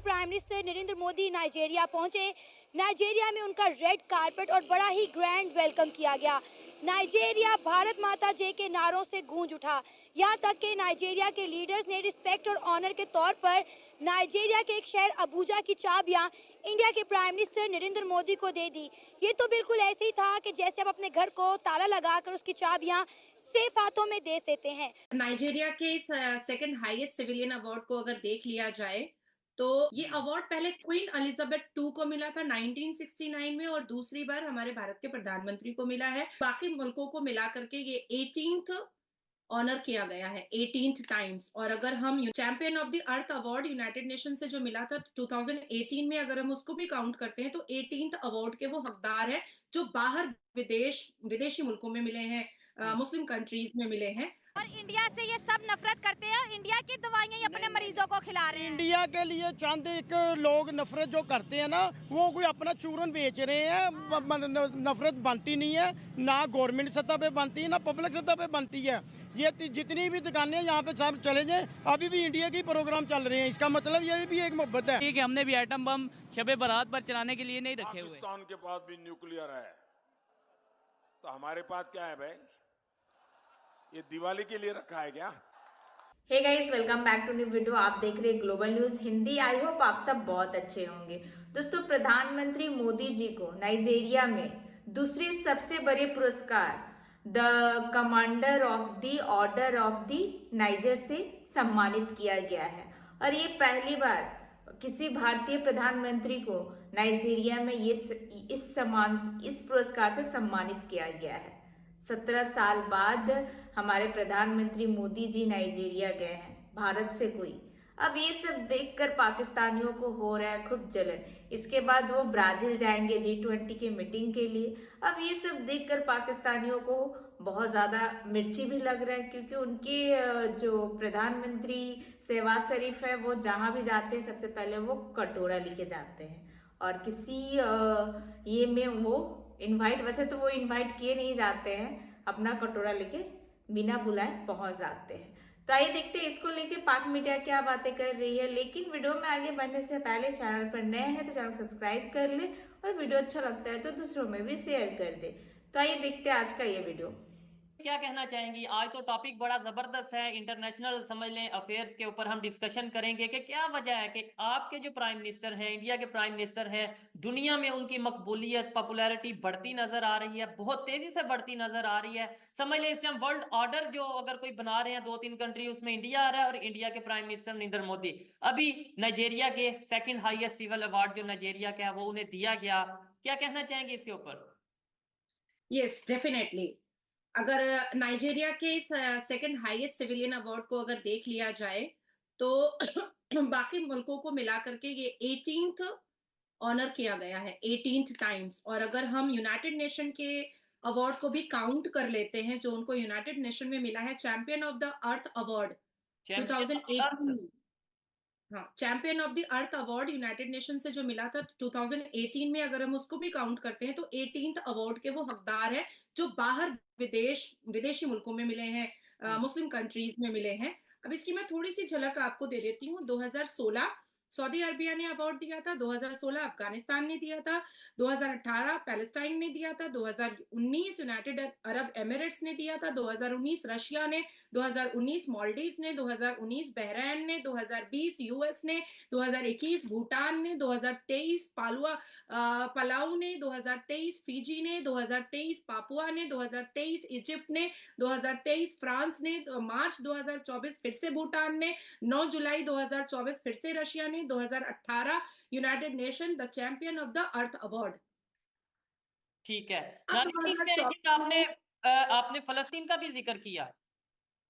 Prime minister Narendra Modi Nigeria पहुंचे। Nigeria में उनका रेड कारपेट और बड़ा ही ग्रैंड वेलकम किया गया। नाइजीरिया भारत माता जय के नारों से गूंज उठा। यहाँ तक कि नाइजीरिया के लीडर्स ने रिस्पेक्ट और ऑनर के तौर पर नाइजीरिया के एक शहर अबुजा की चाबियां इंडिया के प्राइम मिनिस्टर नरेंद्र मोदी को दे दी। ये तो बिल्कुल ऐसे ही था कि जैसे आप अपने घर को ताला लगाकर उसकी चाबियां सेफ हाथों में दे देते हैं। नाइजीरिया के इस सेकंड हाईएस्ट सिविलियन अवार्ड को अगर देख लिया जाए तो ये अवार्ड पहले क्वीन एलिजाबेथ टू को मिला था 1969 में और दूसरी बार हमारे भारत के प्रधानमंत्री को मिला है। बाकी मुल्कों को मिला करके ये 18th ऑनर किया गया है, 18th टाइम्स। और अगर हम champion of the earth award United nation से जो मिला था 2018 में, अगर हम उसको भी काउंट करते हैं तो 18th अवार्ड के वो हकदार है जो बाहर विदेशी मुल्कों में मिले हैं, मुस्लिम कंट्रीज में मिले हैं। और इंडिया से ये सब नफरत करते हैं और इंडिया की दवाइयां ही अपने मरीजों को खिला रहे हैं। इंडिया के लिए चंद एक लोग नफरत जो करते हैं ना, वो कोई अपना चूरन बेच रहे हैं। नफरत बनती नहीं है, ना गवर्नमेंट सतह पे बनती है ना पब्लिक सतह पे बनती है। ये जितनी भी दुकानें यहाँ पे सब चले जाएं, अभी भी इंडिया की प्रोग्राम चल रहे हैं। इसका मतलब ये भी एक मोहब्बत है। ठीक है, हमने भी एटम बम शबे बारात पर चलाने के लिए नहीं रखे हुए। पाकिस्तान के पास भी न्यूक्लियर है, तो हमारे पास क्या है भाई? ये दिवाली के लिए रखा है क्या? Hey guys, welcome back to new video. आप देख रहे हैं global news Hindi. I hope आप सब बहुत अच्छे होंगे। दोस्तों, प्रधानमंत्री मोदी जी को नाइजीरिया में दूसरे सबसे बड़े पुरस्कार the commander of the order of the niger से सम्मानित किया गया है। और ये पहली बार किसी भारतीय प्रधानमंत्री को नाइजीरिया में इस पुरस्कार से सम्मानित किया गया है। 17 साल बाद हमारे प्रधानमंत्री मोदी जी नाइजीरिया गए हैं, भारत से कोई। अब ये सब देखकर पाकिस्तानियों को हो रहा है खूब जलन। इसके बाद वो ब्राजील जाएंगे G20 की मीटिंग के लिए। अब ये सब देखकर पाकिस्तानियों को बहुत ज्यादा मिर्ची भी लग रहा है, क्योंकि उनके जो प्रधानमंत्री शहबाज शरीफ है, वो जहां भी जाते हैं सबसे पहले वो कटोरा लेके जाते हैं। और किसी ये में वो इनवाइट, वैसे तो वो इनवाइट किए नहीं जाते हैं, अपना कटोरा लेके बिना बुलाए पहुंच जाते हैं। तो आइए देखते हैं इसको लेके पाक मीडिया क्या बातें कर रही है। लेकिन वीडियो में आगे बढ़ने से पहले चैनल पर नए हैं तो चैनल सब्सक्राइब कर ले, और वीडियो अच्छा लगता है तो दूसरों में भी शेयर कर दे। तो आइए देखते हैं आज का ये वीडियो। क्या कहना चाहेंगी? आज तो टॉपिक बड़ा जबरदस्त है, इंटरनेशनल समझ लें अफेयर्स के ऊपर हम डिस्कशन करेंगे कि क्या वजह है कि आपके जो प्राइम मिनिस्टर हैं, इंडिया के प्राइम मिनिस्टर हैं, दुनिया में उनकी मकबूलियत पॉपुलैरिटी बढ़ती नजर आ रही है, बहुत तेजी से बढ़ती नजर आ रही है। समझ लें इस टाइम वर्ल्ड ऑर्डर जो अगर कोई बना रहे हैं 2-3 कंट्री, उसमें इंडिया आ रहा है और इंडिया के प्राइम मिनिस्टर नरेंद्र मोदी। अभी नाइजीरिया के सेकेंड हाईएस्ट सिविल अवार्ड जो नाइजीरिया का है वो उन्हें दिया गया। क्या कहना चाहेंगे इसके ऊपर? Yes, definitely. अगर नाइजीरिया के इस सेकंड हाईएस्ट सिविलियन अवार्ड को अगर देख लिया जाए तो बाकी मुल्कों को मिला करके ये 18th ऑनर किया गया है, 18th टाइम्स। और अगर हम यूनाइटेड नेशन के अवार्ड को भी काउंट कर लेते हैं, जो उनको यूनाइटेड नेशन में मिला है, champion of the earth award 2018। हाँ, champion of the earth award United nation से जो मिला था 2018 में, अगर हम उसको भी काउंट करते हैं तो 18th अवार्ड के वो हकदार है जो बाहर विदेशी मुल्कों में मिले हैं, मुस्लिम कंट्रीज में मिले हैं। अब इसकी मैं थोड़ी सी झलक आपको दे देती हूँ। 2016 सऊदी अरबिया ने अवार्ड दिया था, 2016 अफगानिस्तान ने दिया था, 2018 पैलेस्टाइन ने दिया था, 2019 यूनाइटेड अरब एमिरेट्स ने दिया था, 2019 रशिया ने, 2019 मालदीव्स ने, 2019 बहरीन ने, 2020 यूएस ने, 2021 भूटान ने, 2023 पलाऊ ने, 2023 फिजी ने, 2023 पापुआ ने, 2023 इजिप्ट ने, 2023 फ्रांस ने, मार्च 2024 फिर से भूटान ने, 9 जुलाई 2024 फिर से रशिया ने, 2018 United nation the champion of the earth award. ठीक है, आपने फलस्तीन का भी जिक्र किया।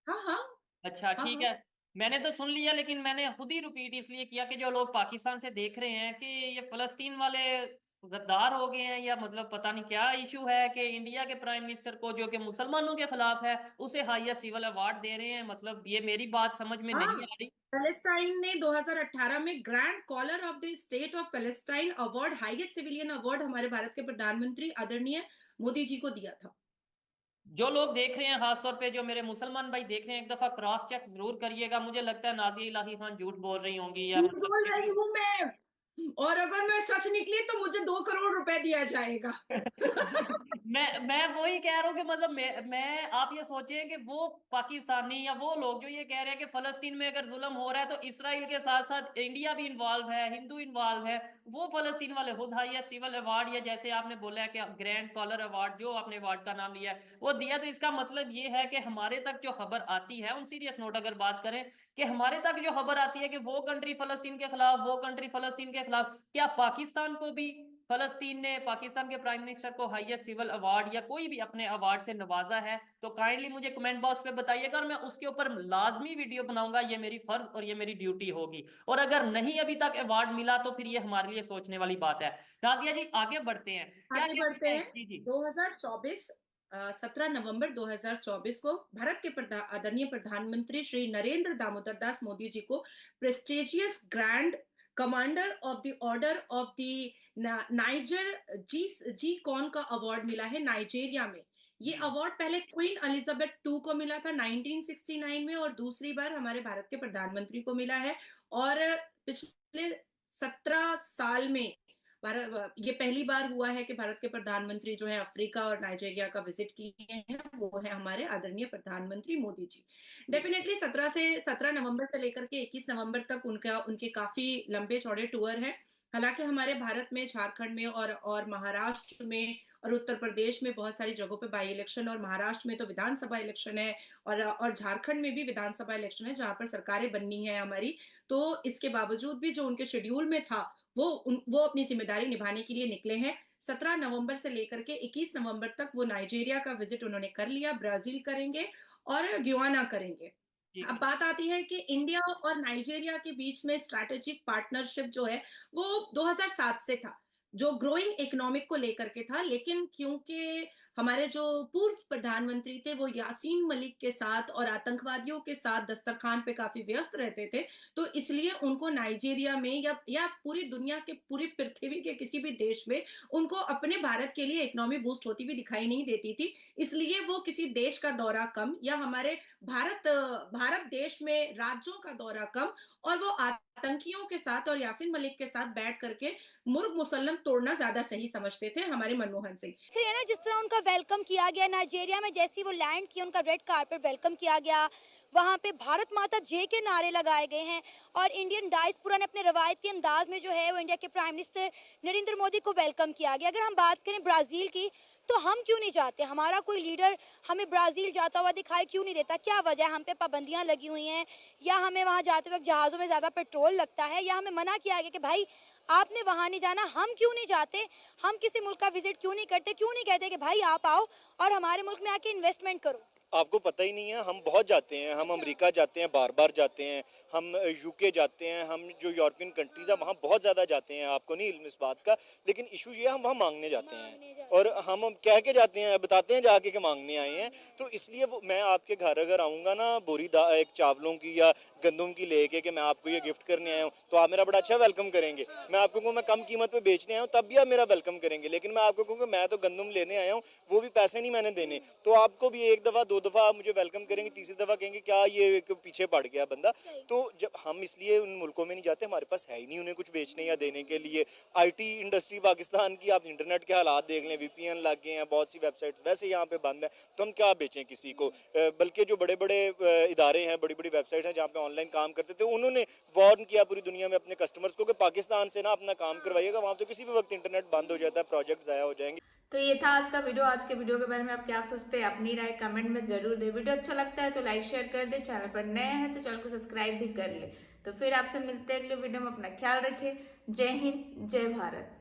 हाँ हाँ, अच्छा, ठीक है, मैंने तो सुन लिया, लेकिन मैंने खुद ही रिपीट इसलिए किया कि जो लोग पाकिस्तान से देख रहे हैं कि ये फलस्तीन वाले गद्दार हो गए हैं, या मतलब पता नहीं क्या इशू है कि इंडिया के प्राइम मिनिस्टर को जो कि मुसलमानों के खिलाफ है उसे हाईएस्ट सिविल अवार्ड दे रहे हैं। मतलब ये मेरी बात समझ में नहीं आ रही। पैलेस्टाइन ने 2018 में grand collar of the state of Palestine award, highest civilian award, हमारे भारत के प्रधानमंत्री आदरणीय मोदी जी को दिया था। जो लोग देख रहे हैं, खासतौर पे जो मेरे मुसलमान भाई देख रहे हैं, एक दफा क्रॉस चेक जरूर करिएगा। मुझे लगता है नाज़िया इलाही खान झूठ बोल रही होंगी, या झूठ मतलब बोल रही हूँ मैं, और अगर मैं सच निकली तो मुझे 2 करोड़ रुपए दिया जाएगा। मैं वही कह रहा हूँ कि मतलब मैं आप ये सोचें कि वो पाकिस्तानी या वो लोग जो ये कह रहे हैं कि फलस्तीन में अगर जुल्म हो रहा है तो इसराइल के साथ साथ इंडिया भी इन्वॉल्व है, हिंदू इन्वॉल्व है। वो फलस्तीन वाले खुद हाईएस्ट सिविल अवार्ड, या जैसे आपने बोला है कि ग्रैंड कॉलर अवार्ड, जो आपने अवार्ड का नाम लिया है वो दिया, तो इसका मतलब ये है कि हमारे तक जो खबर आती है, ऑन सीरियस नोट अगर बात करें, कि हमारे तक जो खबर आती है कि वो कंट्री फलस्तीन के खिलाफ, वो कंट्री फलस्तीन के खिलाफ, क्या पाकिस्तान को भी फलस्तीन ने पाकिस्तान के प्राइम मिनिस्टर को हाईएस्ट सिविल अवार्ड या कोई भी अपने अवार्ड से नवाजा है? तो काइंडली मुझे कमेंट बॉक्स पे बताइएगा, और मैं उसके ऊपर लाजमी वीडियो बनाऊंगा। ये मेरी फर्ज और ये मेरी ड्यूटी होगी। और अगर नहीं अभी तक अवार्ड मिला तो फिर ये हमारे लिए सोचने वाली बात है। नाज़िया जी, आगे बढ़ते हैं, क्या आगे कहते बढ़ते हैं? हैं। जी जी। 2024 17 नवंबर 2024 को भारत के आदरणीय प्रधानमंत्री श्री नरेंद्र दामोदर दास मोदी जी को prestigious grand commander of the order of the Niger जी जी कॉन का अवार्ड मिला है नाइजीरिया में। ये अवार्ड पहले क्वीन एलिजाबेथ टू को मिला था 1969 में, और दूसरी बार हमारे भारत के प्रधानमंत्री को मिला है। और पिछले 17 साल में भारत, ये पहली बार हुआ है कि भारत के प्रधानमंत्री जो है अफ्रीका और नाइजीरिया का विजिट किए हैं, वो है हमारे आदरणीय प्रधानमंत्री मोदी जी। डेफिनेटली 17 नवंबर से लेकर के 21 नवंबर तक उनके काफी लंबे चौड़े टूर हैं। हालांकि हमारे भारत में झारखंड में और महाराष्ट्र में और उत्तर प्रदेश में बहुत सारी जगहों पे बाई इलेक्शन, और महाराष्ट्र में तो विधानसभा इलेक्शन है, और झारखंड में भी विधानसभा इलेक्शन है जहां पर सरकारें बननी है हमारी। तो इसके बावजूद भी जो उनके शेड्यूल में था, वो अपनी जिम्मेदारी निभाने के लिए निकले हैं। 17 नवंबर से लेकर के 21 नवंबर तक वो नाइजीरिया का विजिट उन्होंने कर लिया, ब्राजील करेंगे और ग्युआना करेंगे। जी अब बात आती है कि इंडिया और नाइजीरिया के बीच में स्ट्रैटेजिक पार्टनरशिप जो है वो 2007 से था, जो ग्रोइंग इकोनॉमिक को लेकर के था। लेकिन क्योंकि हमारे जो पूर्व प्रधानमंत्री थे वो यासीन मलिक के साथ और आतंकवादियों के साथ दस्तरखान पे काफी व्यस्त रहते थे, तो इसलिए उनको नाइजीरिया में या पूरी दुनिया के, पूरी पृथ्वी के किसी भी देश में उनको अपने भारत के लिए इकोनॉमी बूस्ट होती हुई दिखाई नहीं देती थी। इसलिए वो किसी देश का दौरा कम, या हमारे भारत देश में राज्यों का दौरा कम, और वो आतंकियों के साथ और यासीन मलिक के साथ बैठ करके मुर्ग मुसल्लम तोड़ना ज्यादा सही समझते थे हमारे मनमोहन सिंह। देख रहे हैं ना जिस तरह उनका वेलकम किया गया नाइजीरिया में, जैसे ही वो लैंड किया उनका रेड कारपेट वेलकम किया गया। वहाँ पे भारत माता जय के नारे लगाए गए हैं, और इंडियन डायस्पोरा ने अपने रवायती अंदाज में जो है वो इंडिया के प्राइम मिनिस्टर नरेंद्र मोदी को वेलकम किया गया। अगर हम बात करें ब्राज़ील की, तो हम क्यों नहीं जाते? हमारा कोई लीडर हमें ब्राज़ील जाता हुआ दिखाई क्यों नहीं देता? क्या वजह है? हम पे पाबंदियां लगी हुई हैं, या हमें वहाँ जाते वक्त जहाज़ों में ज़्यादा पेट्रोल लगता है, या हमें मना किया गया कि भाई आपने वहाँ नहीं जाना? हम क्यों नहीं जाते? हम किसी मुल्क का विजिट क्यों नहीं करते? क्यों नहीं कहते कि भाई आप आओ और हमारे मुल्क में आके इन्वेस्टमेंट करो? आपको पता ही नहीं है, हम बहुत जाते हैं, हम अमेरिका जाते हैं, बार बार जाते हैं, हम यूके जाते हैं, हम जो यूरोपियन कंट्रीज़ है वहाँ बहुत ज़्यादा जाते हैं। आपको नहीं इल्म इस बात का, लेकिन इशू ये है हम वहाँ मांगने जाते हैं, और हम कह के जाते हैं, बताते हैं जाके कि मांगने आए हैं। तो इसलिए वो मैं आपके घर अगर आऊँगा ना बोरी एक चावलों की या गंदम की लेके कि मैं आपको ये गिफ्ट करने आया हूँ, तो आप मेरा बड़ा अच्छा वेलकम करेंगे। मैं आपको कहूँ मैं कम कीमत पे बेचने आया हूँ, तब भी आप मेरा वेलकम करेंगे। लेकिन मैं आपको कहूँगा मैं तो गंदम लेने आया हूँ, वो भी पैसे नहीं मैंने देने, तो आपको भी एक दफ़ा दो दफ़ा आप मुझे वेलकम करेंगे, तीसरी दफ़ा कहेंगे क्या ये पीछे पड़ गया बंदा। तो जब हम इसलिए उन मुल्कों में नहीं जाते, हमारे पास है ही नहीं उन्हें कुछ बेचने या देने के लिए। IT इंडस्ट्री पाकिस्तान की, आप इंटरनेट के हालात देख लें, VPN लग गए हैं, बहुत सी वेबसाइट्स वैसे यहाँ पे बंद है, तो हम क्या बेचें किसी को। बल्कि जो बड़े बड़े इदारे हैं, बड़ी बड़ी वेबसाइट हैं जहाँ पे ऑनलाइन काम करते थे, उन्होंने वार्न किया पूरी दुनिया में अपने कस्टमर्स को कि पाकिस्तान से ना अपना काम करवाइएगा, वहाँ तो किसी भी वक्त इंटरनेट बंद हो जाता है, प्रोजेक्ट ज़ाया हो जाएंगे। तो ये था आज का वीडियो। आज के वीडियो के बारे में आप क्या सोचते हैं? अपनी राय कमेंट में जरूर दे। वीडियो अच्छा लगता है तो लाइक शेयर कर दे। चैनल पर नए हैं तो चैनल को सब्सक्राइब भी कर ले। तो फिर आपसे मिलते हैं अगले वीडियो में। अपना ख्याल रखें। जय हिंद, जय भारत।